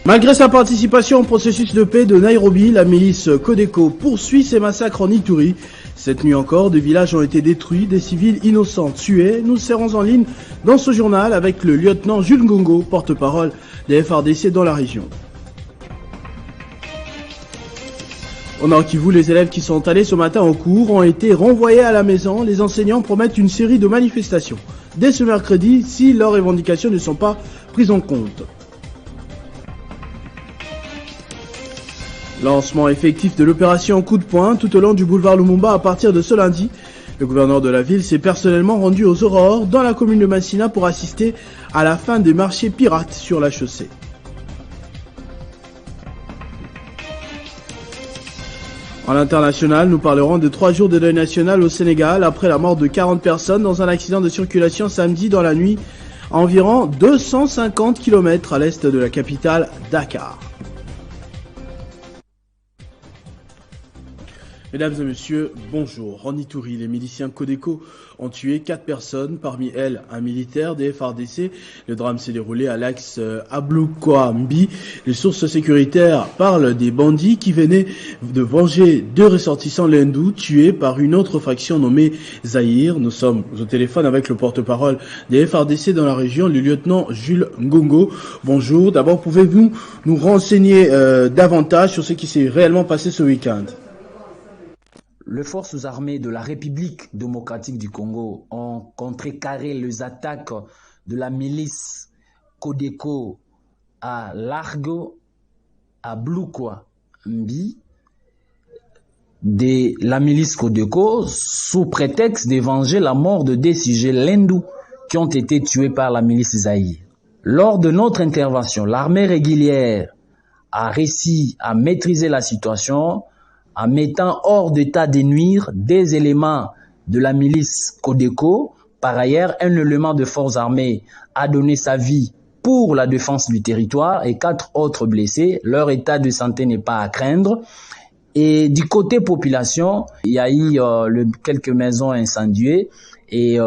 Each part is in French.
Malgré sa participation au processus de paix de Nairobi, la milice Codeco poursuit ses massacres en Ituri. Cette nuit encore, des villages ont été détruits, des civils innocents tués. Nous serons en ligne dans ce journal avec le lieutenant Jules Ngongo, porte-parole des FARDC dans la région. Au Nord Kivu, les élèves qui sont allés ce matin en cours ont été renvoyés à la maison. Les enseignants promettent une série de manifestations dès ce mercredi si leurs revendications ne sont pas prises en compte. Lancement effectif de l'opération Coup de poing tout au long du boulevard Lumumba à partir de ce lundi. Le gouverneur de la ville s'est personnellement rendu aux Aurores dans la commune de Massina pour assister à la fin des marchés pirates sur la chaussée. En international, nous parlerons de 3 jours de deuil national au Sénégal après la mort de 40 personnes dans un accident de circulation samedi dans la nuit à environ 250 km à l'est de la capitale Dakar. Mesdames et messieurs, bonjour. En Ituri, les miliciens Codeco ont tué 4 personnes, parmi elles un militaire des FARDC. Le drame s'est déroulé à l'axe Abloukoambi. Les sources sécuritaires parlent des bandits qui venaient de venger 2 ressortissants lindous tués par une autre faction nommée Zahir. Nous sommes au téléphone avec le porte-parole des FARDC dans la région, le lieutenant Jules Ngongo. Bonjour. D'abord, pouvez-vous nous renseigner davantage sur ce qui s'est réellement passé ce week-end ? Les forces armées de la République démocratique du Congo ont contrecarré les attaques de la milice Codeco à Largo, à Abloukoambi, de la milice Codeco sous prétexte de venger la mort de 2 sujets lindous qui ont été tués par la milice Zahir. Lors de notre intervention, l'armée régulière a réussi à maîtriser la situation en mettant hors d'état de nuire des éléments de la milice Codeco. Par ailleurs, un élément de forces armées a donné sa vie pour la défense du territoire et 4 autres blessés. Leur état de santé n'est pas à craindre. Et du côté population, il y a eu quelques maisons incendiées et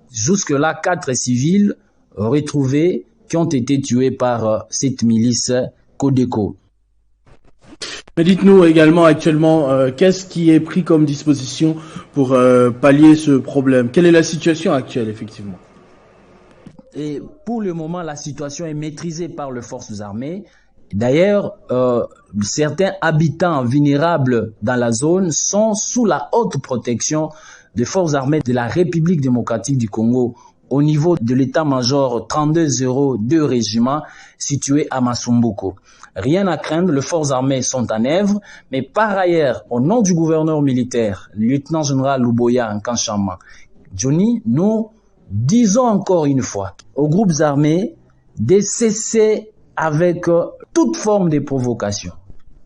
jusque-là 4 civils retrouvés qui ont été tués par cette milice Codeco. Mais dites-nous également actuellement, qu'est-ce qui est pris comme disposition pour pallier ce problème ? Quelle est la situation actuelle, effectivement ? Et pour le moment, la situation est maîtrisée par les forces armées. D'ailleurs, certains habitants vulnérables dans la zone sont sous la haute protection des forces armées de la République démocratique du Congo au niveau de l'état-major 3202 régiment situé à Masumbuko. Rien à craindre, les forces armées sont en œuvre, mais par ailleurs, au nom du gouverneur militaire, le lieutenant-général Luboya Nkanchama, Johnny, nous disons encore une fois aux groupes armés de cesser avec toute forme de provocation,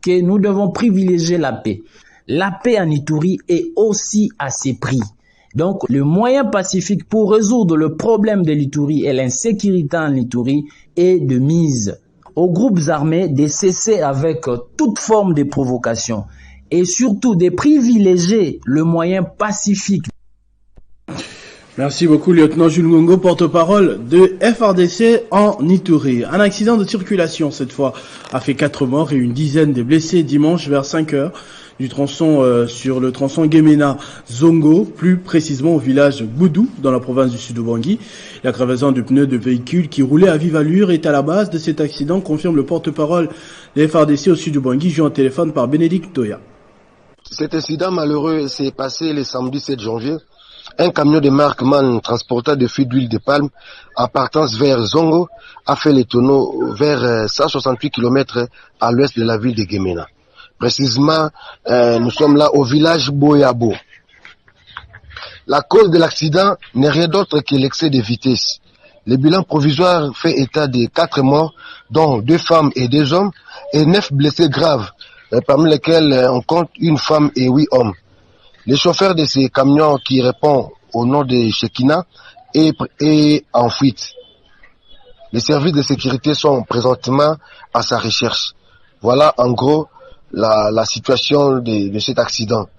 que nous devons privilégier la paix. La paix en Ituri est aussi à ses prix. Donc, le moyen pacifique pour résoudre le problème de l'Ituri et l'insécurité en Ituri est de mise aux groupes armés de cesser avec toute forme de provocation et surtout de privilégier le moyen pacifique. Merci beaucoup, lieutenant Jules Ngongo, porte-parole de FARDC en Ituri. Un accident de circulation, cette fois, a fait 4 morts et une dizaine de blessés dimanche vers 5 heures du tronçon sur le tronçon Gemena-Zongo, plus précisément au village Goudou, dans la province du Sud-Ubangui. La crevaison de pneus de véhicules qui roulaient à vive allure est à la base de cet accident, confirme le porte-parole des FARDC au Sud-Ubangui, joint au téléphone par Bénédicte Toya. Cet incident malheureux s'est passé le samedi 7 janvier. Un camion de marque MAN transportant de fûts d'huile de palme à partance vers Zongo a fait le tonneau vers 168 km à l'ouest de la ville de Gemena. Précisément, nous sommes là au village Boyabo. La cause de l'accident n'est rien d'autre que l'excès de vitesse. Le bilan provisoire fait état de 4 morts, dont 2 femmes et 2 hommes, et 9 blessés graves, parmi lesquels on compte une femme et 8 hommes. Le chauffeur de ces camions qui répond au nom de Shekina est en fuite. Les services de sécurité sont présentement à sa recherche. Voilà en gros la situation de cet accident.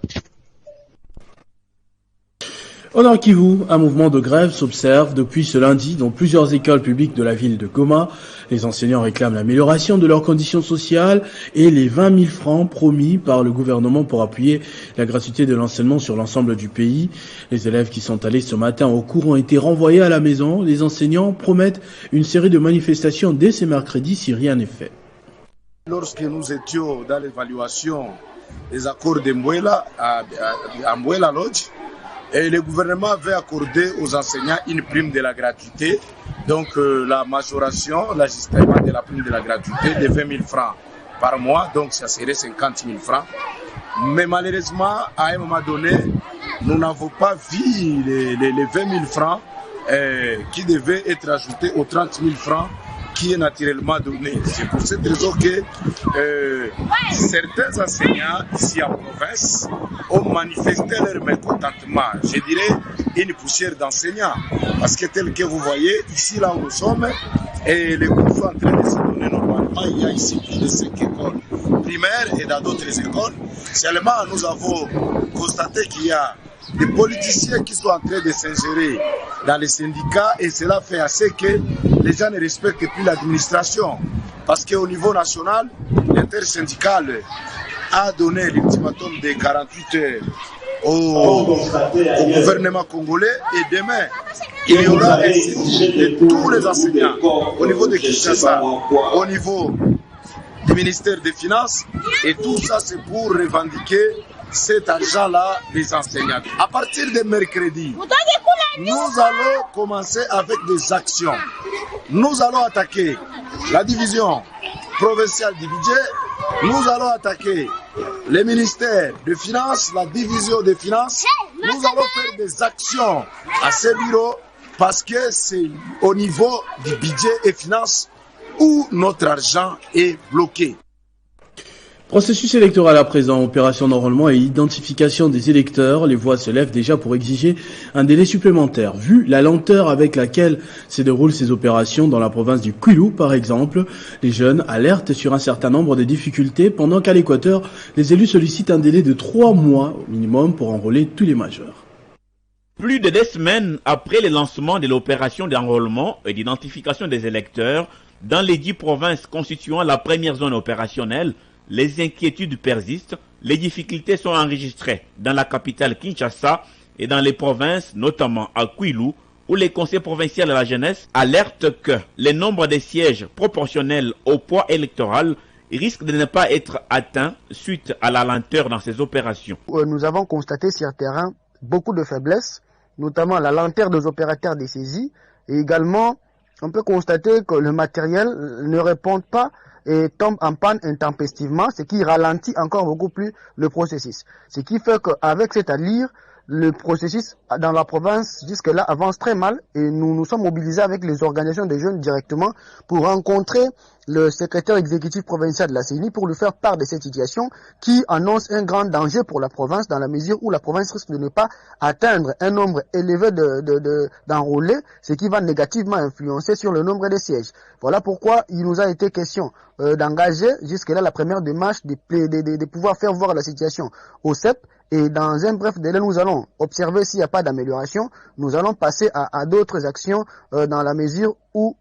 Au Nord Kivu, un mouvement de grève s'observe depuis ce lundi dans plusieurs écoles publiques de la ville de Goma. Les enseignants réclament l'amélioration de leurs conditions sociales et les 20 000 francs promis par le gouvernement pour appuyer la gratuité de l'enseignement sur l'ensemble du pays. Les élèves qui sont allés ce matin au cours ont été renvoyés à la maison. Les enseignants promettent une série de manifestations dès ce mercredi si rien n'est fait. Lorsque nous étions dans l'évaluation des accords de Mbuela à Mbuela Lodge, et le gouvernement avait accordé aux enseignants une prime de la gratuité, donc la majoration, l'ajustement de la prime de la gratuité de 20 000 francs par mois, donc ça serait 50 000 francs. Mais malheureusement, à un moment donné, nous n'avons pas vu les 20 000 francs qui devaient être ajoutés aux 30 000 francs qui est naturellement donné. C'est pour cette raison que certains enseignants ici en province ont manifesté leur mécontentement. Je dirais une poussière d'enseignants. Parce que tel que vous voyez, ici là où nous sommes, et les cours sont en train de se donner normalement. Il y a ici plus de 5 écoles primaires et dans d'autres écoles. Seulement, nous avons constaté qu'il y a des politiciens qui sont en train de s'ingérer dans les syndicats et cela fait assez que les gens ne respectent plus l'administration. Parce qu'au niveau national, l'intersyndical a donné l'ultimatum de 48 heures au gouvernement congolais et demain, il y aura un saisie de tous les enseignants au niveau de Kinshasa, au niveau du ministère des Finances et tout ça c'est pour revendiquer cet argent-là des enseignants. À partir de mercredi, nous allons commencer avec des actions. Nous allons attaquer la division provinciale du budget, nous allons attaquer le ministère des Finances, la division des Finances. Nous allons faire des actions à ces bureaux parce que c'est au niveau du budget et finances où notre argent est bloqué. Processus électoral à présent, opération d'enrôlement et identification des électeurs. Les voix se lèvent déjà pour exiger un délai supplémentaire. Vu la lenteur avec laquelle se déroulent ces opérations dans la province du Kwilu, par exemple, les jeunes alertent sur un certain nombre de difficultés, pendant qu'à l'Équateur, les élus sollicitent un délai de 3 mois au minimum pour enrôler tous les majeurs. Plus de 2 semaines après le lancement de l'opération d'enrôlement et d'identification des électeurs dans les 10 provinces constituant la première zone opérationnelle, les inquiétudes persistent, les difficultés sont enregistrées dans la capitale Kinshasa et dans les provinces, notamment à Kwilu, où les conseils provinciaux de la jeunesse alertent que le nombre de sièges proportionnels au poids électoral risque de ne pas être atteint suite à la lenteur dans ces opérations. Nous avons constaté sur le terrain beaucoup de faiblesses, notamment la lenteur des opérateurs des saisies, et également on peut constater que le matériel ne répond pas et tombe en panne intempestivement, ce qui ralentit encore beaucoup plus le processus. Ce qui fait qu'avec cette allure, le processus dans la province jusque-là avance très mal et nous nous sommes mobilisés avec les organisations des jeunes directement pour rencontrer le secrétaire exécutif provincial de la CENI pour lui faire part de cette situation qui annonce un grand danger pour la province dans la mesure où la province risque de ne pas atteindre un nombre élevé d'enrôlés, ce qui va négativement influencer sur le nombre de sièges. Voilà pourquoi il nous a été question d'engager jusque-là la première démarche de pouvoir faire voir la situation au CEP. Et dans un bref délai, nous allons observer s'il n'y a pas d'amélioration. Nous allons passer à d'autres actions dans la mesure où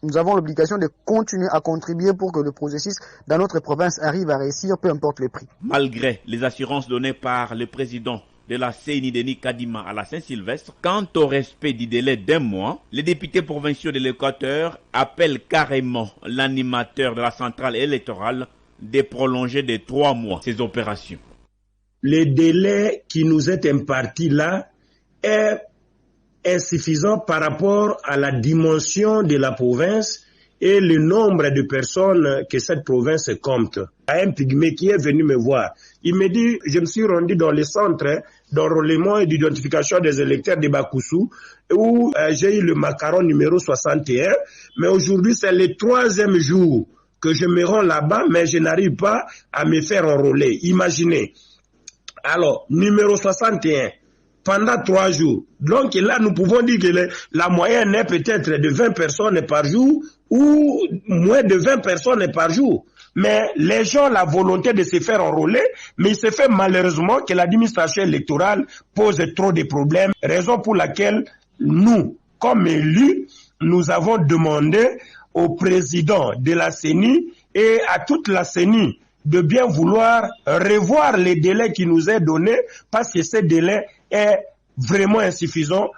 nous avons l'obligation de continuer à contribuer pour que le processus dans notre province arrive à réussir, peu importe le prix. Malgré les assurances données par le président de la CENI, Denis Kadima, à la Saint-Sylvestre, quant au respect du délai d'1 mois, les députés provinciaux de l'Équateur appellent carrément l'animateur de la centrale électorale de prolonger de 3 mois ces opérations. Le délai qui nous est imparti là est insuffisant par rapport à la dimension de la province et le nombre de personnes que cette province compte. Il y a un pygmée qui est venu me voir. Il me dit, je me suis rendu dans le centre d'enrôlement et d'identification des électeurs de Bakusu où j'ai eu le macaron numéro 61, mais aujourd'hui c'est le 3e jour que je me rends là-bas, mais je n'arrive pas à me faire enrôler. Imaginez. Alors, numéro 61, pendant 3 jours. Donc là, nous pouvons dire que la moyenne est peut-être de 20 personnes par jour ou moins de 20 personnes par jour. mais les gens ont la volonté de se faire enrôler, mais il se fait malheureusement que l'administration électorale pose trop de problèmes, raison pour laquelle nous, comme élus, nous avons demandé au président de la CENI et à toute la CENI de bien vouloir revoir les délais qui nous est donnés parce que ce délai est vraiment insuffisant.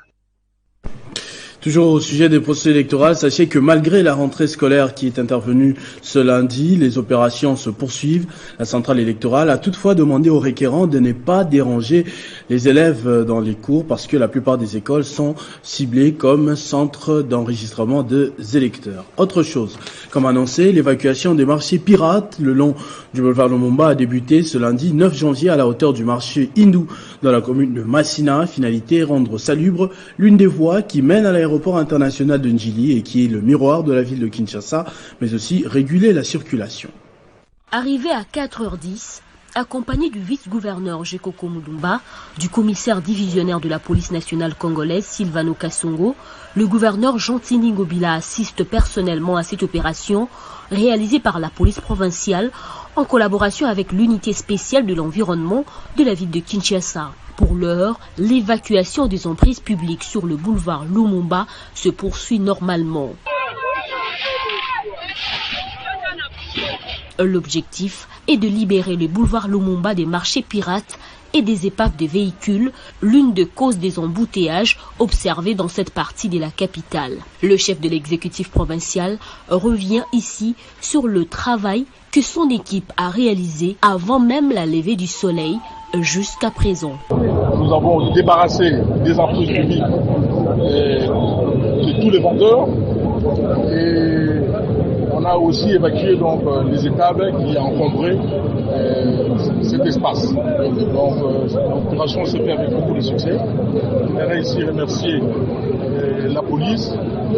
Toujours au sujet des procès électoraux, sachez que malgré la rentrée scolaire qui est intervenue ce lundi, les opérations se poursuivent. La centrale électorale a toutefois demandé aux requérants de ne pas déranger les élèves dans les cours parce que la plupart des écoles sont ciblées comme centre d'enregistrement des électeurs. Autre chose, comme annoncé, l'évacuation des marchés pirates le long du boulevard Lumumba a débuté ce lundi 9 janvier à la hauteur du marché hindou dans la commune de Massina. Finalité, rendre salubre l'une des voies qui mène à l'aéroport international de Njili et qui est le miroir de la ville de Kinshasa, mais aussi réguler la circulation. Arrivé à 4h10, accompagné du vice-gouverneur Jekoko Mudumba, du commissaire divisionnaire de la police nationale congolaise Silvano Kassongo, le gouverneur Jean-Tini Ngobila assiste personnellement à cette opération réalisée par la police provinciale en collaboration avec l'unité spéciale de l'environnement de la ville de Kinshasa. Pour l'heure, l'évacuation des emprises publiques sur le boulevard Lumumba se poursuit normalement. L'objectif est de libérer le boulevard Lumumba des marchés pirates et des épaves de véhicules, l'une des causes des embouteillages observés dans cette partie de la capitale. Le chef de l'exécutif provincial revient ici sur le travail que son équipe a réalisé avant même la levée du soleil jusqu'à présent. Nous avons débarrassé des emprises publiques de tous les vendeurs et on a aussi évacué donc les étables qui encombraient cet espace. Donc l'opération s'est faite avec beaucoup de succès. Je voudrais ici remercier la police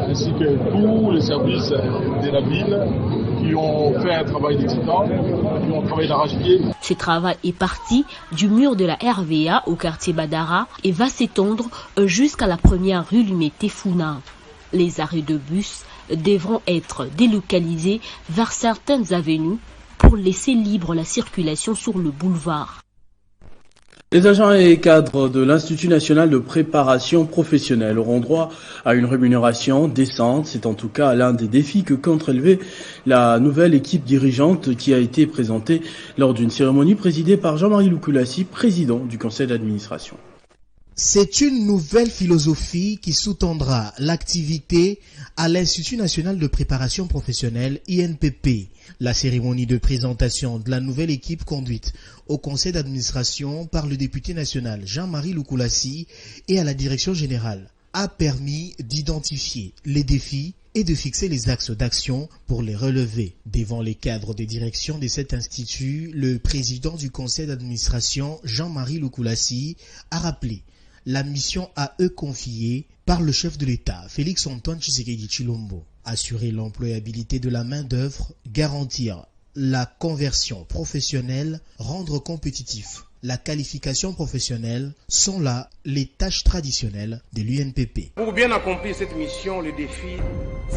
ainsi que tous les services de la ville qui ont fait un travail d'excitant, qui ont travaillé d'arrache-pied. Ce travail est parti du mur de la RVA au quartier Badara et va s'étendre jusqu'à la première rue Lumete-Funa. Les arrêts de bus devront être délocalisés vers certaines avenues pour laisser libre la circulation sur le boulevard. Les agents et cadres de l'Institut national de préparation professionnelle auront droit à une rémunération décente. C'est en tout cas l'un des défis que compte relever la nouvelle équipe dirigeante qui a été présentée lors d'une cérémonie présidée par Jean-Marie Lukulassi, président du conseil d'administration. C'est une nouvelle philosophie qui sous-tendra l'activité à l'Institut national de préparation professionnelle INPP. La cérémonie de présentation de la nouvelle équipe conduite au conseil d'administration par le député national Jean-Marie Lukulassi et à la direction générale a permis d'identifier les défis et de fixer les axes d'action pour les relever. Devant les cadres des directions de cet institut, le président du conseil d'administration Jean-Marie Lukulassi a rappelé la mission à eux confiée par le chef de l'État, Félix-Antoine Tshisekedi Tshilombo. Assurer l'employabilité de la main-d'œuvre, garantir la conversion professionnelle, rendre compétitif la qualification professionnelle sont là les tâches traditionnelles de l'UNPP. Pour bien accomplir cette mission, le défi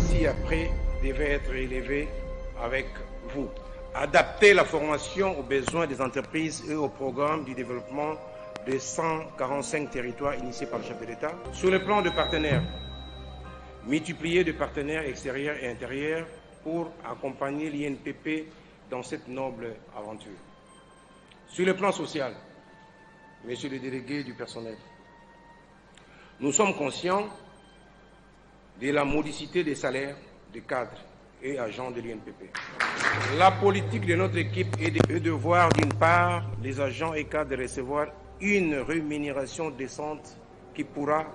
ci-après devait être élevé avec vous. Adapter la formation aux besoins des entreprises et au programme du développement des 145 territoires initiés par le chef de l'État. Sur le plan de partenaires, multiplier de partenaires extérieurs et intérieurs pour accompagner l'INPP dans cette noble aventure. Sur le plan social, monsieur le délégué du personnel, nous sommes conscients de la modicité des salaires des cadres et agents de l'INPP. La politique de notre équipe est de voir d'une part les agents et cadres recevoir une rémunération décente qui pourra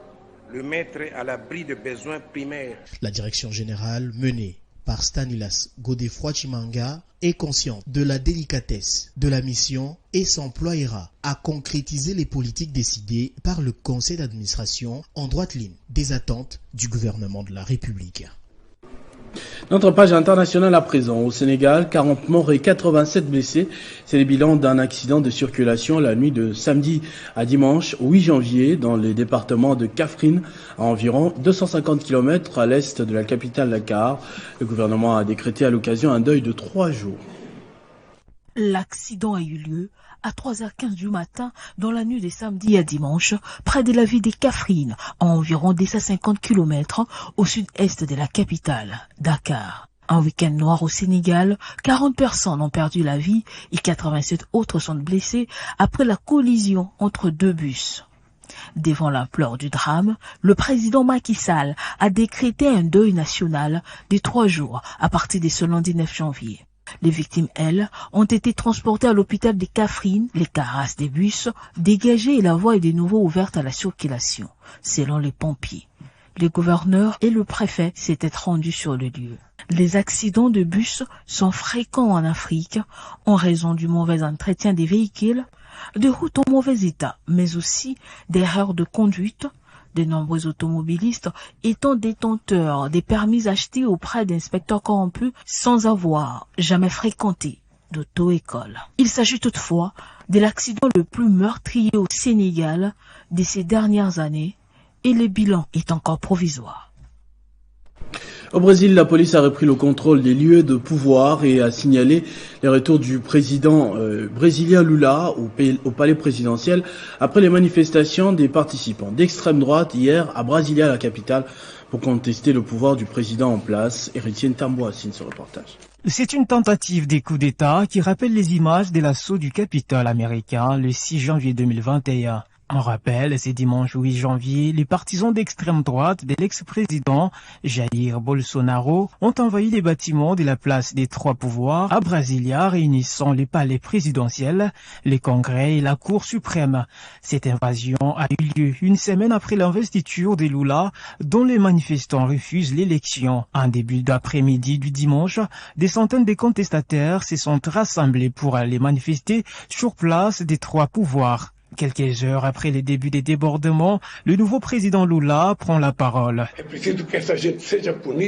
le mettre à l'abri de besoins primaires. La direction générale menée par Stanislas Godefroy Chimanga est consciente de la délicatesse de la mission et s'emploiera à concrétiser les politiques décidées par le conseil d'administration en droite ligne des attentes du gouvernement de la République. Notre page internationale à présent. Au Sénégal, 40 morts et 87 blessés. C'est le bilan d'un accident de circulation la nuit de samedi à dimanche 8 janvier dans les départements de Kaffrine, à environ 250 km à l'est de la capitale Dakar. Le gouvernement a décrété à l'occasion un deuil de 3 jours. L'accident a eu lieu à 3h15 du matin dans la nuit de samedi à dimanche, près de la ville de Kaffrine, à environ 250 km au sud-est de la capitale, Dakar. Un week-end noir au Sénégal, 40 personnes ont perdu la vie et 87 autres sont blessées après la collision entre deux bus. Devant l'ampleur du drame, le président Macky Sall a décrété un deuil national de 3 jours à partir de ce lundi 9 janvier. Les victimes, elles, ont été transportées à l'hôpital de Kaffrine, les carrasses des bus dégagées et la voie est de nouveau ouverte à la circulation, selon les pompiers. Le gouverneur et le préfet s'étaient rendus sur le lieu. Les accidents de bus sont fréquents en Afrique en raison du mauvais entretien des véhicules, de routes en mauvais état, mais aussi d'erreurs de conduite. De nombreux automobilistes étant détenteurs des permis achetés auprès d'inspecteurs corrompus sans avoir jamais fréquenté d'auto-école. Il s'agit toutefois de l'accident le plus meurtrier au Sénégal de ces dernières années et le bilan est encore provisoire. Au Brésil, la police a repris le contrôle des lieux de pouvoir et a signalé les retours du président brésilien Lula au palais présidentiel après les manifestations des participants d'extrême droite hier à Brasilia, la capitale, pour contester le pouvoir du président en place. Héritier Ntamboa signe ce reportage. C'est une tentative des coups d'État qui rappelle les images de l'assaut du Capitole américain le 6 janvier 2021. En rappel, c'est dimanche 8 janvier, les partisans d'extrême droite de l'ex-président Jair Bolsonaro ont envahi les bâtiments de la place des Trois Pouvoirs à Brasilia, réunissant les palais présidentiels, les congrès et la Cour suprême. Cette invasion a eu lieu une semaine après l'investiture de Lula, dont les manifestants refusent l'élection. En début d'après-midi du dimanche, des centaines de contestataires se sont rassemblés pour aller manifester sur place des Trois Pouvoirs. Quelques heures après les débuts des débordements, le nouveau président Lula prend la parole.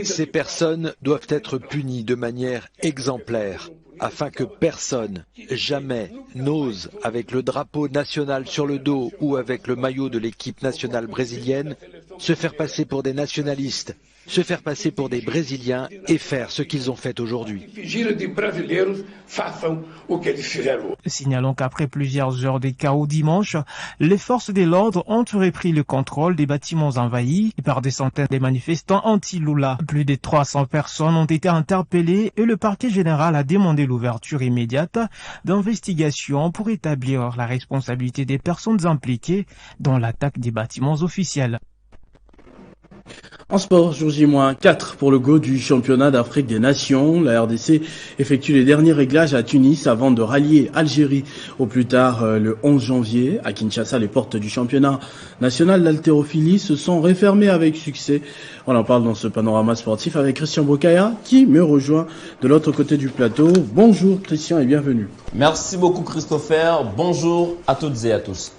Ces personnes doivent être punies de manière exemplaire, afin que personne, jamais, n'ose, avec le drapeau national sur le dos ou avec le maillot de l'équipe nationale brésilienne, se faire passer pour des nationalistes, se faire passer pour des Brésiliens et faire ce qu'ils ont fait aujourd'hui. Signalons qu'après plusieurs heures de chaos dimanche, les forces de l'ordre ont repris le contrôle des bâtiments envahis par des centaines de manifestants anti-Lula. Plus de 300 personnes ont été interpellées et le parquet général a demandé l'ouverture immédiate d'investigations pour établir la responsabilité des personnes impliquées dans l'attaque des bâtiments officiels. En sport, jour J-4 pour le go du championnat d'Afrique des Nations. La RDC effectue les derniers réglages à Tunis avant de rallier Algérie au plus tard le 11 janvier. À Kinshasa, les portes du championnat national d'haltérophilie se sont refermées avec succès. On en parle dans ce panorama sportif avec Christian Bokaya qui me rejoint de l'autre côté du plateau. Bonjour Christian et bienvenue. Merci beaucoup Christopher. Bonjour à toutes et à tous.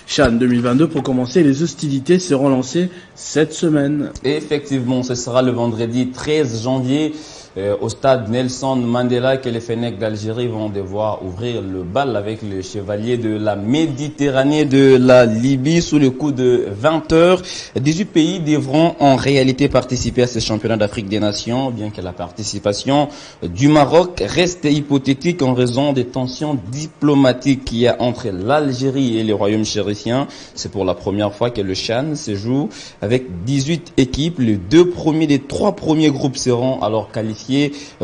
CHAN 2022 pour commencer, les hostilités seront lancées cette semaine. Effectivement, ce sera le vendredi 13 janvier au stade Nelson Mandela que les Fennecs d'Algérie vont devoir ouvrir le bal avec les chevaliers de la Méditerranée de la Libye sous le coup de 20 heures. 18 pays devront en réalité participer à ce championnat d'Afrique des Nations, bien que la participation du Maroc reste hypothétique en raison des tensions diplomatiques qu'il y a entre l'Algérie et le royaume chérifien. C'est pour la première fois que le CHAN se joue avec 18 équipes. Les 2 premiers des 3 premiers groupes seront alors qualifiés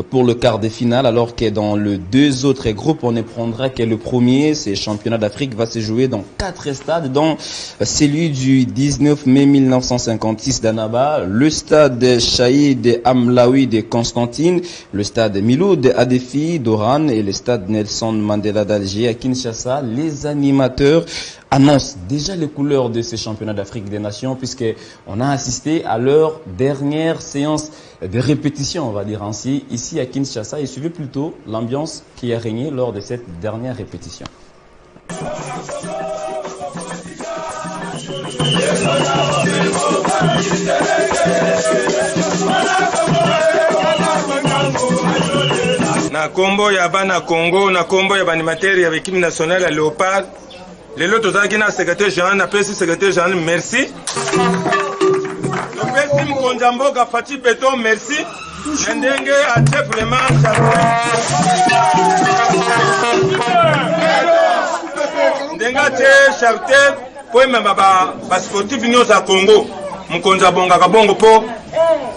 pour le quart de finale, alors que dans les 2 autres groupes, on ne prendra que le premier. Ce championnat d'Afrique va se jouer dans 4 stades, dont celui du 19 mai 1956 d'Annaba, le stade Shahid Amlaoui de Constantine, le stade Miloud Adefi d'Oran et le stade Nelson Mandela d'Alger à Kinshasa. Les animateurs annonce déjà les couleurs de ces championnats d'Afrique des Nations, puisque on a assisté à leur dernière séance de répétition, on va dire ainsi, ici à Kinshasa, et suivez plutôt l'ambiance qui a régné lors de cette dernière répétition. Na kombo ya bana Congo, na kombo ya banimateri ya équipe nationale ya Léopard. Lelo tozalaki na secrétaire général na pesi secrétaire général merci. Le pesi Mkonjamboka Fati Beton merci. Nandenge ate vraiment Ndenga ate charité pour même ba sportif nyonso à Congo. Mukonza bonga kabongo po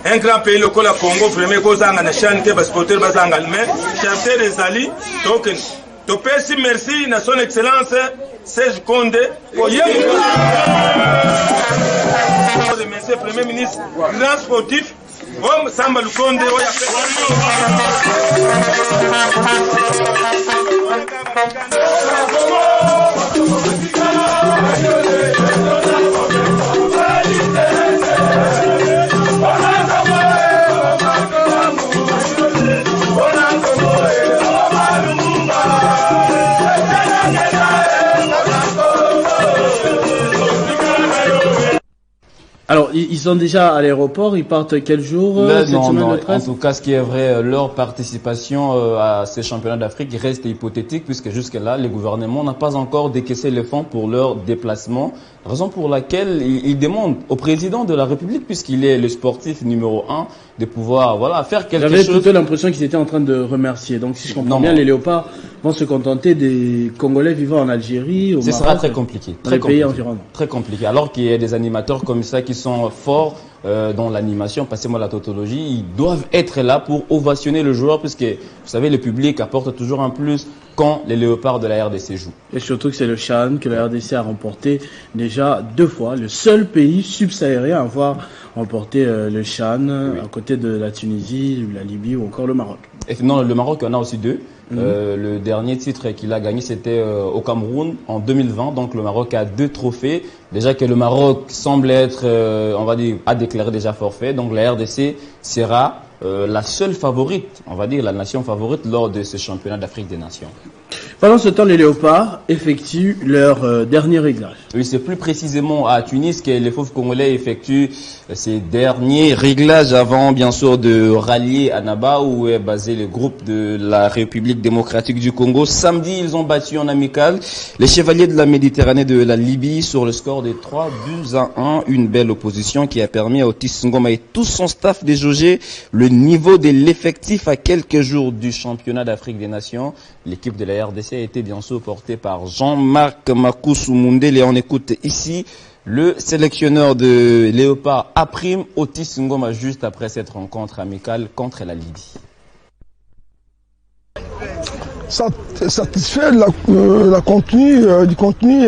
un grand pays local la Congo vraiment kozanga na chane ke ba sportif bazanga mais charité des ali token. Topesi merci na son excellence Serge Konde. Monsieur Premier ministre, grand sportif, Samba Lukonde. Alors, ils sont déjà à l'aéroport, ils partent quel jour cette semaine de presse? En tout cas, ce qui est vrai, leur participation à ces championnats d'Afrique reste hypothétique puisque jusque-là, le gouvernement n'a pas encore décaissé les fonds pour leur déplacement, raison pour laquelle il demande au président de la République, puisqu'il est le sportif numéro 1, de pouvoir faire quelque chose. J'avais plutôt l'impression qu'ils étaient en train de remercier. Donc, si je comprends bien, les Léopards vont se contenter des Congolais vivant en Algérie, au Maroc. Ce sera très compliqué. Très compliqué. Pays environnants. Très compliqué. Alors qu'il y a des animateurs comme ça qui sont forts dans l'animation, passez-moi la tautologie, ils doivent être là pour ovationner le joueur puisque, vous savez, le public apporte toujours un plus quand les Léopards de la RDC jouent. Et surtout que c'est le CHAN que la RDC a remporté déjà 2 fois, le seul pays subsahérien à avoir remporté le CHAN, à côté de la Tunisie, la Libye ou encore le Maroc. Et non, le Maroc en a aussi 2. Le dernier titre qu'il a gagné, c'était au Cameroun en 2020. Donc le Maroc a 2 trophées. Déjà que le Maroc semble être, on va dire, a déclaré déjà forfait. Donc la RDC sera la seule favorite, on va dire la nation favorite lors de ce championnat d'Afrique des Nations. Pendant ce temps, les Léopards effectuent leur dernier réglage. Oui, c'est plus précisément à Tunis que les Fauves Congolais effectuent ces derniers réglages avant, bien sûr, de rallier à Naba, où est basé le groupe de la République démocratique du Congo. Samedi, ils ont battu en amical les Chevaliers de la Méditerranée de la Libye sur le score de 3-1. Une belle opposition qui a permis à Otis Ngoma et tout son staff de jauger le niveau de l'effectif à quelques jours du championnat d'Afrique des Nations. L'équipe de la RDC a été bien sûr portée par Jean-Marc Makoussou Mundele et on écoute ici le sélectionneur de Léopard Aprime, Otis Ngoma, juste après cette rencontre amicale contre la Libye. Satisfait de du contenu,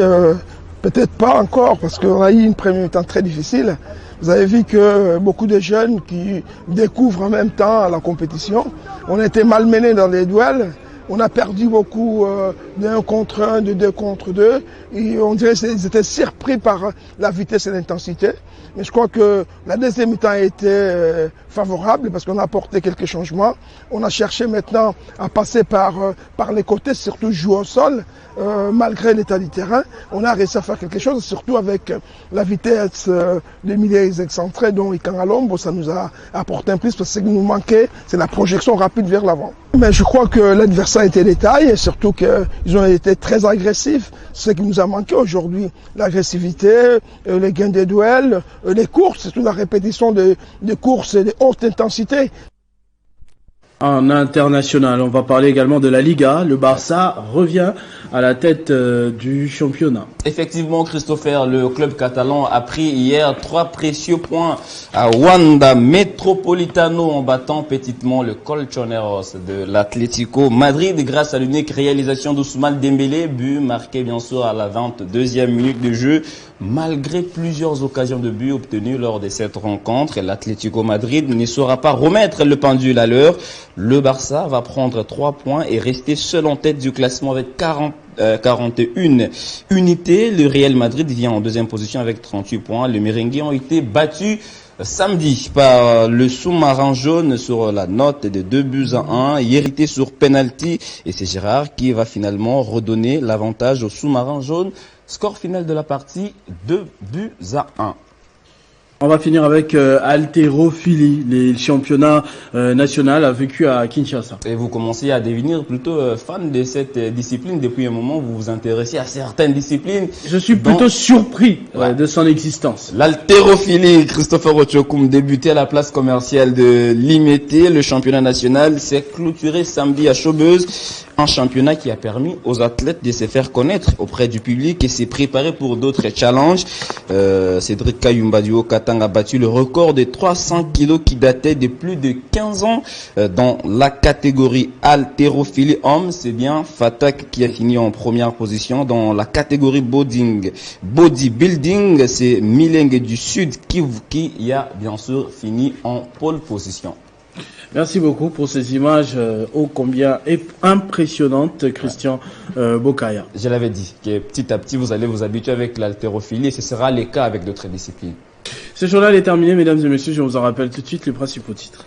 peut-être pas encore, parce qu'on a eu une première temps très difficile. Vous avez vu que beaucoup de jeunes qui découvrent en même temps la compétition, on a été malmenés dans les duels. On a perdu beaucoup d'1 contre 1, de 2 contre 2. Et on dirait qu'ils étaient surpris par la vitesse et l'intensité. Mais je crois que la deuxième mi-temps a été favorable parce qu'on a apporté quelques changements. On a cherché maintenant à passer par les côtés, surtout jouer au sol, malgré l'état du terrain. On a réussi à faire quelque chose, surtout avec la vitesse des milieux excentrés, dont Ikangalombo, ça nous a apporté un plus parce que ce qui nous manquait, c'est la projection rapide vers l'avant. Mais je crois que l'adversaire était détail et surtout qu'ils ont été très agressifs. Ce qui nous a manqué aujourd'hui, l'agressivité, les gains des duels, les courses, surtout la répétition de courses de haute intensité. En international, on va parler également de la Liga. Le Barça revient à la tête du championnat. Effectivement, Christopher, le club catalan a pris hier 3 précieux points à Wanda Metropolitano en battant petitement le Colchoneros de l'Atlético Madrid grâce à l'unique réalisation d'Ousmane Dembélé, but marqué bien sûr à la 22e minute de jeu. Malgré plusieurs occasions de but obtenues lors de cette rencontre, l'Atlético Madrid ne saura pas remettre le pendule à l'heure. Le Barça va prendre 3 points et rester seul en tête du classement avec 41 unités. Le Real Madrid vient en 2e position avec 38 points. Les Merengues ont été battus samedi par le sous-marin jaune sur la note de 2-1, hérité sur penalty. Et c'est Gérard qui va finalement redonner l'avantage au sous-marin jaune. Score final de la partie, 2-1. On va finir avec haltérophilie, les championnats nationaux vécus à Kinshasa. Et vous commencez à devenir plutôt fan de cette discipline. Depuis un moment, vous vous intéressez à certaines disciplines. Je suis plutôt surpris de son existence. L'haltérophilie, Christopher Ochokoum, débuté à la place commerciale de Limité. Le championnat national s'est clôturé samedi à Chaubeuse. Un championnat qui a permis aux athlètes de se faire connaître auprès du public et s'est préparé pour d'autres challenges. Cédric Kayumba du Haut-Katanga a battu le record de 300 kilos qui datait de plus de 15 ans dans la catégorie haltérophilie homme. C'est bien Fatak qui a fini en première position. Dans la catégorie bodybuilding, c'est Milenge du Sud qui a bien sûr fini en pole position. Merci beaucoup pour ces images ô combien impressionnantes, Christian Bokaya. Je l'avais dit que petit à petit vous allez vous habituer avec l'haltérophilie et ce sera le cas avec d'autres disciplines. Ce journal est terminé, mesdames et messieurs. Je vous en rappelle tout de suite les principaux titres.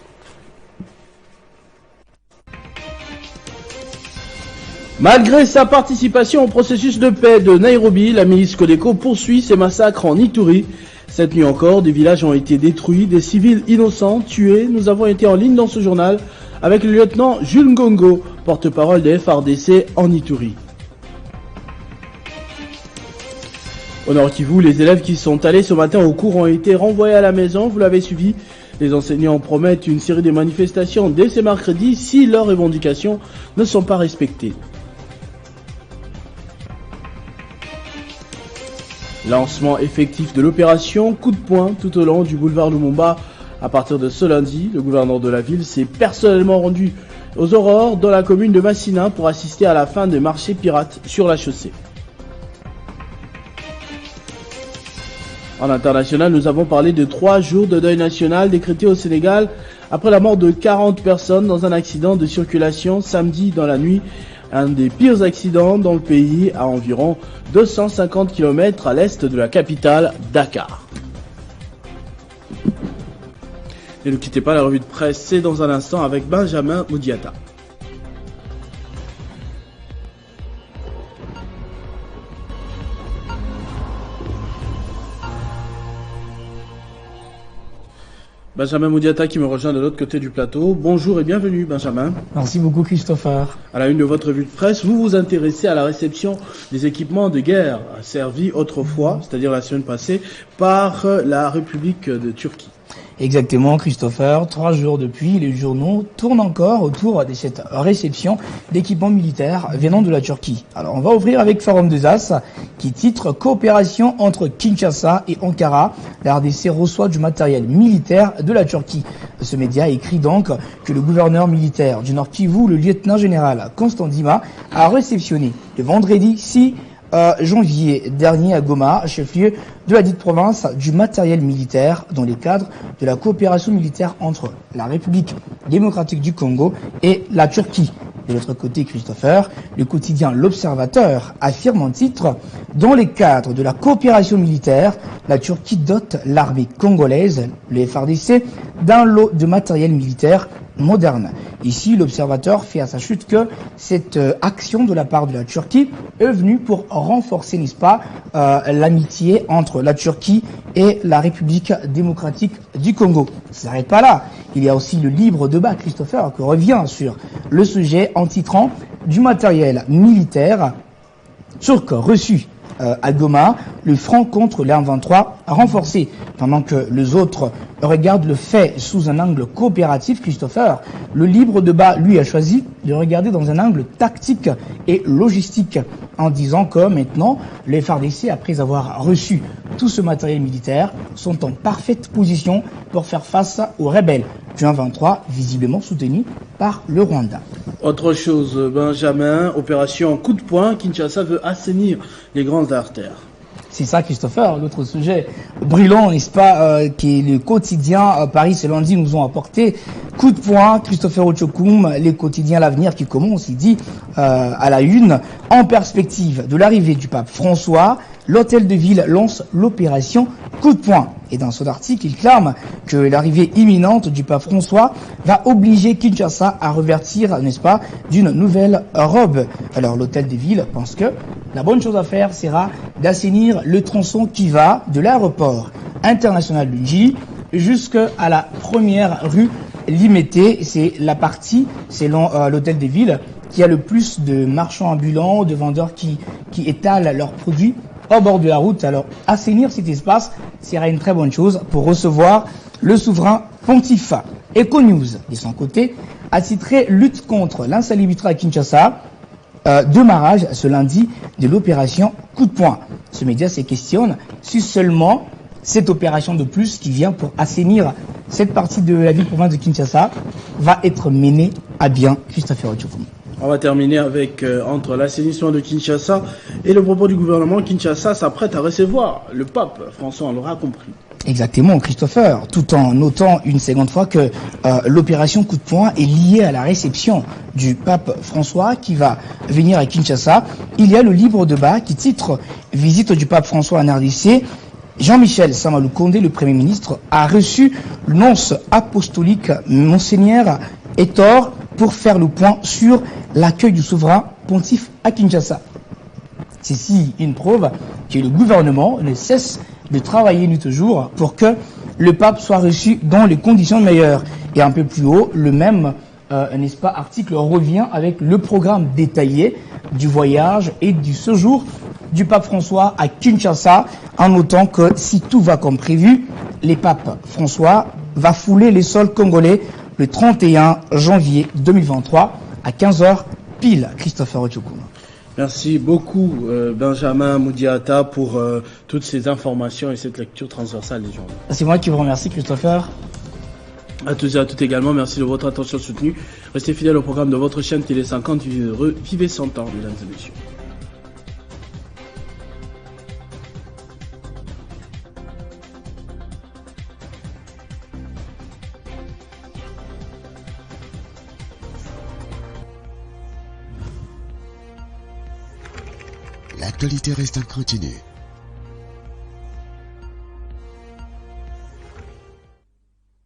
Malgré sa participation au processus de paix de Nairobi, la milice Codeco poursuit ses massacres en Ituri. Cette nuit encore, des villages ont été détruits, des civils innocents tués. Nous avons été en ligne dans ce journal avec le lieutenant Jules Ngongo, porte-parole des FARDC en Ituri. Au Nord Kivu, les élèves qui sont allés ce matin au cours ont été renvoyés à la maison. Vous l'avez suivi. Les enseignants promettent une série de manifestations dès ce mercredi si leurs revendications ne sont pas respectées. Lancement effectif de l'opération coup de poing tout au long du boulevard Lumumba. À partir de ce lundi, le gouverneur de la ville s'est personnellement rendu aux Aurores dans la commune de Massina pour assister à la fin des marchés pirates sur la chaussée. En international, nous avons parlé de 3 jours de deuil national décrété au Sénégal après la mort de 40 personnes dans un accident de circulation samedi dans la nuit. Un des pires accidents dans le pays à environ 250 km à l'est de la capitale, Dakar. Et ne quittez pas la revue de presse, c'est dans un instant avec Benjamin Moudiata. Benjamin Moudiata qui me rejoint de l'autre côté du plateau. Bonjour et bienvenue Benjamin. Merci beaucoup Christopher. À la une de votre revue de presse, vous vous intéressez à la réception des équipements de guerre servis autrefois, c'est-à-dire la semaine passée, par la République de Turquie. Exactement Christopher, 3 jours depuis, les journaux tournent encore autour de cette réception d'équipements militaires venant de la Turquie. Alors on va ouvrir avec Forum des As qui titre « Coopération entre Kinshasa et Ankara ». La RDC reçoit du matériel militaire de la Turquie. Ce média écrit donc que le gouverneur militaire du Nord Kivu, le lieutenant-général Constant Dima, a réceptionné le vendredi 6 janvier dernier à Goma, chef-lieu de la dite province, du matériel militaire dans les cadres de la coopération militaire entre la République démocratique du Congo et la Turquie. De l'autre côté, Christopher, le quotidien L'Observateur affirme en titre « Dans les cadres de la coopération militaire, la Turquie dote l'armée congolaise, le FARDC, d'un lot de matériel militaire moderne. » Ici, l'Observateur fait à sa chute que cette action de la part de la Turquie est venue pour renforcer, n'est-ce pas, l'amitié entre la Turquie et la République démocratique du Congo. Ça s'arrête pas là. Il y a aussi le livre débat, Christopher, qui revient sur le sujet en titrant du matériel militaire turc reçu à Goma, le front contre les M23 renforcé. Pendant que les autres regardent le fait sous un angle coopératif, Christopher, le libre débat, lui, a choisi de regarder dans un angle tactique et logistique, en disant que maintenant, les FARDC, après avoir reçu tout ce matériel militaire, sont en parfaite position pour faire face aux rebelles du M23, visiblement soutenus par le Rwanda. Autre chose, Benjamin, opération coup de poing, Kinshasa veut assainir les grandes artères. C'est ça, Christopher, l'autre sujet brûlant, n'est-ce pas, qui est le quotidien Paris ce lundi nous ont apporté. Coup de poing, Christopher Ochokoum, les quotidiens L'Avenir qui commence, il dit à la une, en perspective de l'arrivée du pape François, l'hôtel de ville lance l'opération coup de poing. Et dans son article, il clame que l'arrivée imminente du pape François va obliger Kinshasa à revêtir, n'est-ce pas, d'une nouvelle robe. Alors l'hôtel de ville pense que la bonne chose à faire sera d'assainir le tronçon qui va de l'aéroport international de Djili jusqu'à la première rue Limité. C'est la partie, selon l'hôtel des villes, qui a le plus de marchands ambulants, de vendeurs qui étalent leurs produits au bord de la route. Alors, assainir cet espace sera une très bonne chose pour recevoir le souverain pontife. Econews, de son côté, a titré « Lutte contre l'insalubrité à Kinshasa ». Démarrage ce lundi de l'opération Coup de poing. Ce média se questionne si seulement cette opération de plus qui vient pour assainir cette partie de la ville-province de Kinshasa va être menée à bien. Christopher Ochokoum. On va terminer avec, entre l'assainissement de Kinshasa et le propos du gouvernement, Kinshasa s'apprête à recevoir le pape François, on l'aura compris. Exactement, Christopher, tout en notant une seconde fois que l'opération Coup de poing est liée à la réception du pape François qui va venir à Kinshasa. Il y a le livre de bas qui titre « Visite du pape François en RDC ». Jean-Michel Samalou Kondé, le Premier ministre, a reçu le nonce apostolique Monseigneur Hector pour faire le point sur l'accueil du souverain pontife à Kinshasa. C'est une preuve que le gouvernement ne cesse de travailler nuit et jour pour que le pape soit reçu dans les conditions meilleures. Et un peu plus haut, le même n'est-ce pas, article revient avec le programme détaillé du voyage et du séjour du pape François à Kinshasa, en notant que si tout va comme prévu, le pape François va fouler les sols congolais le 31 janvier 2023 à 15h pile. Christopher Ochokoum. Merci beaucoup Benjamin Moudiata pour toutes ces informations et cette lecture transversale des journaux. C'est moi qui vous remercie Christopher. À tous et à toutes également, merci de votre attention soutenue. Restez fidèles au programme de votre chaîne Télé 50, vivez 100 ans, mesdames et messieurs. L'actualité reste incontinue.